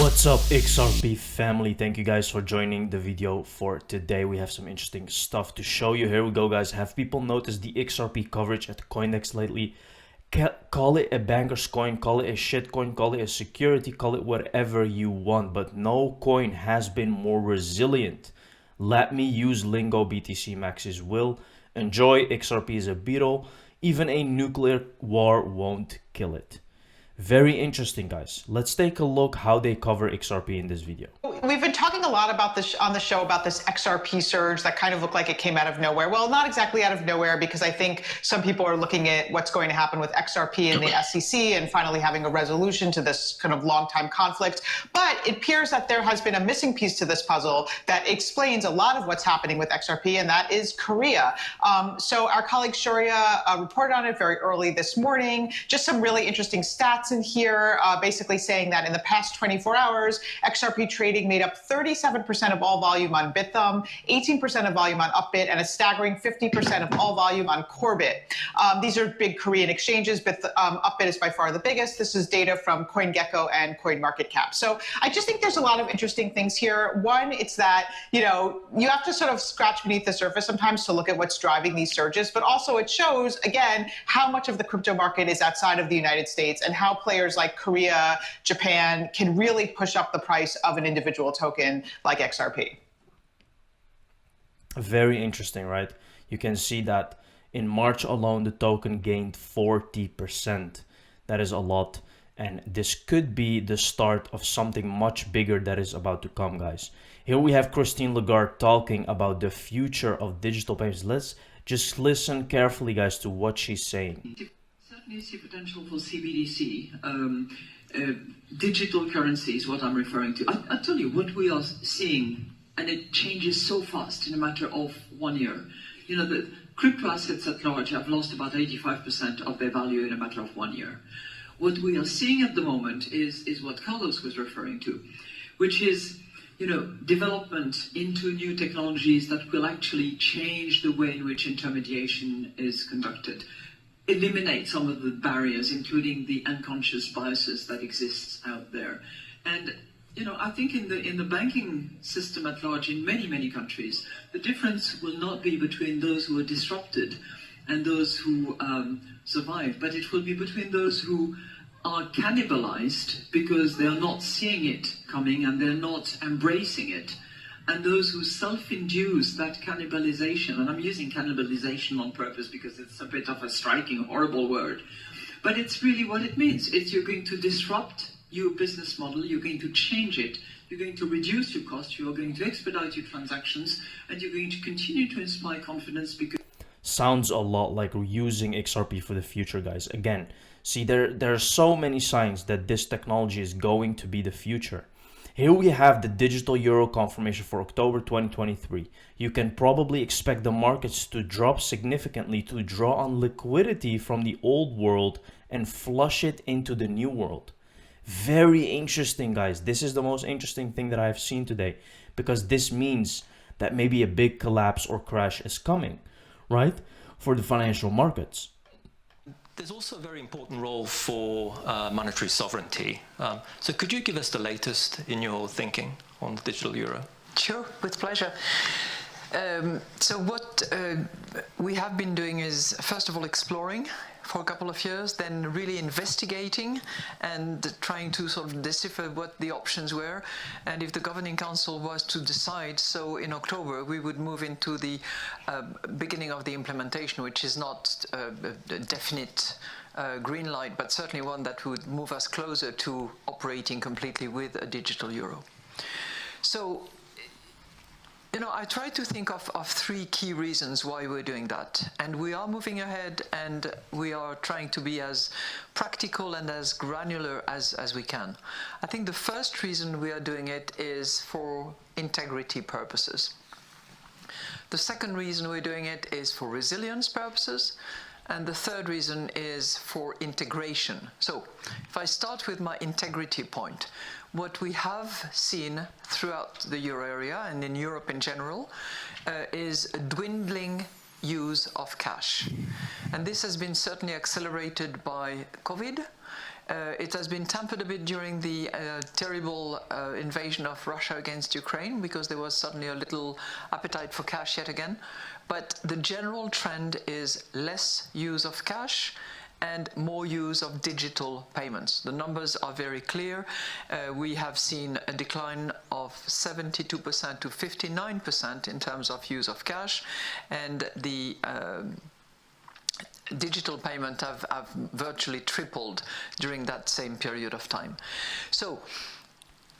What's up, XRP family? Thank you guys for joining the video for today. We have some interesting stuff to show you. Here we go, guys. Have people noticed the XRP coverage at the Coindex lately? Call it a banker's coin, call it a shit coin, call it a security, call it whatever you want, but no coin has been more resilient. Let me use lingo. BTC maxes will. Enjoy. XRP is a beetle. Even a nuclear war won't kill it. Very interesting, guys. Let's take a look how they cover XRP in this video. We've been talking a lot about this on the show about this XRP surge that kind of looked like it came out of nowhere. Well, not exactly out of nowhere, because I think some people are looking at what's going to happen with XRP and the SEC and finally having a resolution to this kind of long-time conflict. But it appears that there has been a missing piece to this puzzle that explains a lot of what's happening with XRP, and that is Korea. So our colleague Sharia reported on it very early this morning. Just some really interesting stats in here, basically saying that in the past 24 hours, XRP trading made up 37% of all volume on Bithumb, 18% of volume on Upbit, and a staggering 50% of all volume on Corebit. These are big Korean exchanges, but Upbit is by far the biggest. This is data from CoinGecko and CoinMarketCap. So I just think there's a lot of interesting things here. One, it's that, you have to sort of scratch beneath the surface sometimes to look at what's driving these surges, but also it shows, again, how much of the crypto market is outside of the United States and how players like Korea, Japan can really push up the price of an individual token like XRP. Very interesting, right? You can see that in March alone, the token gained 40%. That is a lot. And this could be the start of something much bigger that is about to come, guys. Here we have Christine Lagarde talking about the future of digital payments. Let's just listen carefully, guys, to what she's saying. Certainly see potential for CBDC. Digital currency is what I'm referring to. I tell you what we are seeing, and it changes so fast in a matter of 1 year. The crypto assets at large have lost about 85% of their value in a matter of 1 year. What we are seeing at the moment is what Carlos was referring to, which is development into new technologies that will actually change the way in which intermediation is conducted. Eliminate some of the barriers, including the unconscious biases that exists out there. And I think in the banking system at large in many countries, the difference will not be between those who are disrupted and those who survive, but it will be between those who are cannibalized because they are not seeing it coming and they're not embracing it, and those who self-induce that cannibalization. And I'm using cannibalization on purpose because it's a bit of a striking, horrible word. But it's really what it means. You're going to disrupt your business model, you're going to change it, you're going to reduce your cost, you're going to expedite your transactions, and you're going to continue to inspire confidence because... Sounds a lot like we're using XRP for the future, guys. Again, see, there are so many signs that this technology is going to be the future. Here we have the digital euro confirmation for October 2023. You can probably expect the markets to drop significantly to draw on liquidity from the old world and flush it into the new world. Very interesting, guys. This is the most interesting thing that I have seen today, because this means that maybe a big collapse or crash is coming, right, for the financial markets. There's also a very important role for monetary sovereignty. So could you give us the latest in your thinking on the digital euro? Sure, with pleasure. So what we have been doing is, first of all, exploring for a couple of years, then really investigating and trying to sort of decipher what the options were. And if the Governing Council was to decide so in October, we would move into the beginning of the implementation, which is not a definite green light, but certainly one that would move us closer to operating completely with a digital euro. So, I try to think of three key reasons why we're doing that. And we are moving ahead, and we are trying to be as practical and as granular as we can. I think the first reason we are doing it is for integrity purposes. The second reason we're doing it is for resilience purposes. And the third reason is for integration. So if I start with my integrity point, what we have seen throughout the euro area and in Europe in general is a dwindling use of cash. And this has been certainly accelerated by COVID, It has been tempered a bit during the terrible invasion of Russia against Ukraine, because there was suddenly a little appetite for cash yet again. But the general trend is less use of cash and more use of digital payments. The numbers are very clear. We have seen a decline of 72% to 59% in terms of use of cash, and the digital payment have virtually tripled during that same period of time. So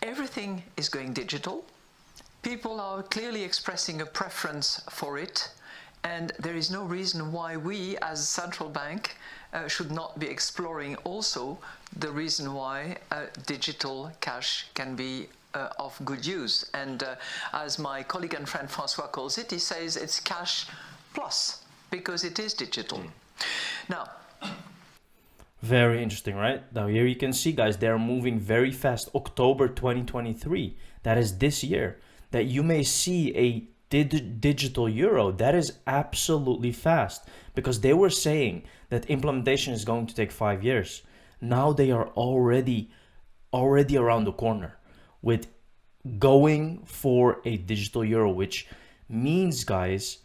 everything is going digital. People are clearly expressing a preference for it, and there is no reason why we as central bank should not be exploring also the reason why digital cash can be of good use. And as my colleague and friend Francois calls it, he says it's cash plus, because it is digital. Now, very interesting, right? Now here you can see, guys, they're moving very fast. October 2023, that is this year, that you may see a digital euro. That is absolutely fast, because they were saying that implementation is going to take 5 years. Now they are already around the corner with going for a digital euro, which means, guys,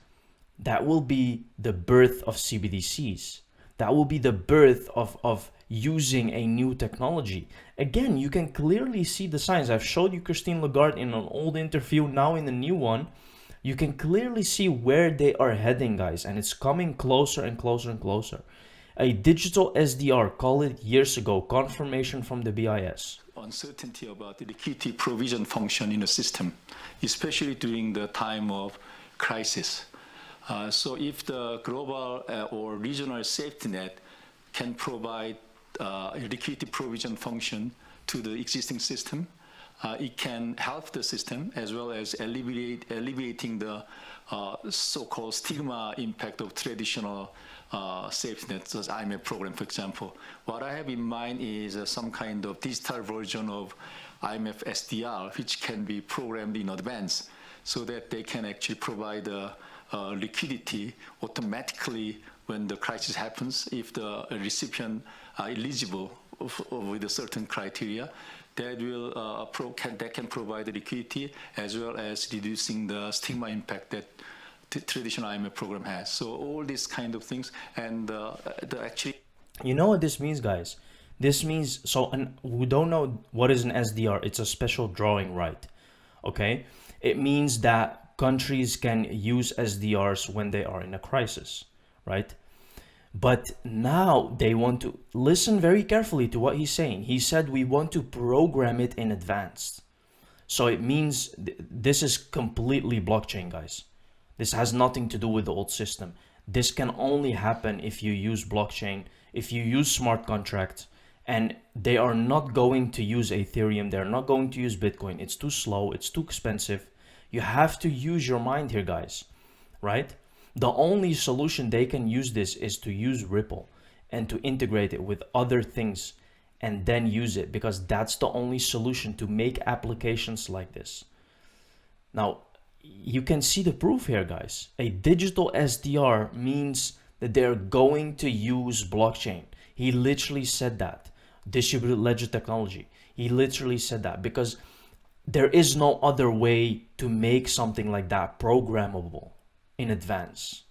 that will be the birth of CBDCs. That will be the birth of using a new technology. Again, you can clearly see the signs. I've showed you Christine Lagarde in an old interview, now in the new one. You can clearly see where they are heading, guys, and it's coming closer and closer and closer. A digital SDR, call it years ago, confirmation from the BIS. Uncertainty about the liquidity provision function in the system, especially during the time of crisis. So if the global or regional safety net can provide a liquidity provision function to the existing system, it can help the system as well as alleviating the so-called stigma impact of traditional safety nets, as IMF program, for example. What I have in mind is some kind of digital version of IMF SDR, which can be programmed in advance so that they can actually provide liquidity automatically when the crisis happens. If the recipient are eligible with a certain criteria, that will that can provide the liquidity as well as reducing the stigma impact that the traditional IMF program has. So all these kind of things, and actually, you know what this means, guys? This means, so, and we don't know what is an SDR. It's a special drawing right. Okay, it means that countries can use SDRs when they are in a crisis, right? But now they want to listen very carefully to what he's saying. He said we want to program it in advance. So it means this is completely blockchain, guys. This has nothing to do with the old system. This can only happen if you use blockchain, if you use smart contracts, and they are not going to use Ethereum. They're not going to use Bitcoin. It's too slow. It's too expensive. You have to use your mind here, guys, right? The only solution they can use this is to use Ripple and to integrate it with other things and then use it, because that's the only solution to make applications like this. Now, you can see the proof here, guys. A digital SDR means that they're going to use blockchain. He literally said that. Distributed ledger technology. He literally said that, because there is no other way to make something like that programmable in advance.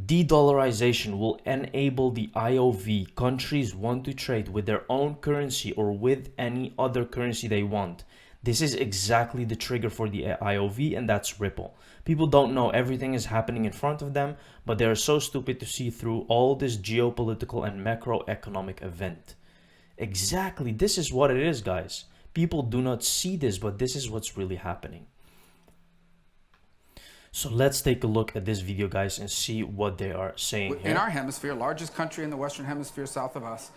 De-dollarization will enable the IOV. Countries want to trade with their own currency or with any other currency they want. This is exactly the trigger for the IOV, and that's Ripple. People don't know everything is happening in front of them, but they're so stupid to see through all this geopolitical and macroeconomic event. Exactly, this is what it is, guys. People do not see this, but this is what's really happening. So let's take a look at this video, guys, and see what they are saying here. In our hemisphere, largest country in the Western Hemisphere south of us,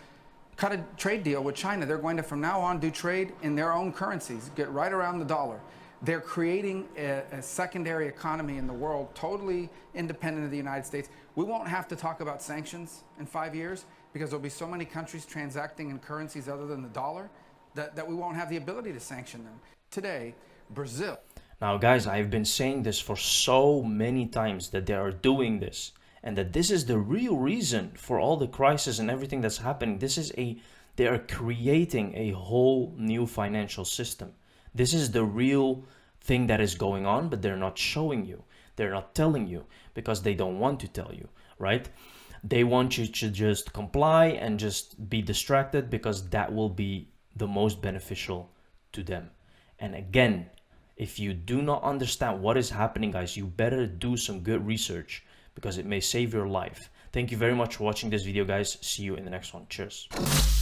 cut a trade deal with China. They're going to, from now on, do trade in their own currencies, get right around the dollar. They're creating a secondary economy in the world, totally independent of the United States. We won't have to talk about sanctions in 5 years, because there'll be so many countries transacting in currencies other than the dollar that we won't have the ability to sanction them. Today, Brazil. Now, guys, I've been saying this for so many times, that they are doing this, and that this is the real reason for all the crisis and everything that's happening. This is a They are creating a whole new financial system. This is the real thing that is going on, but they're not showing you. They're not telling you because they don't want to tell you, right? They want you to just comply and just be distracted because that will be the most beneficial to them. And again, if you do not understand what is happening, guys, you better do some good research because it may save your life. Thank you very much for watching this video, guys. See you in the next one. Cheers.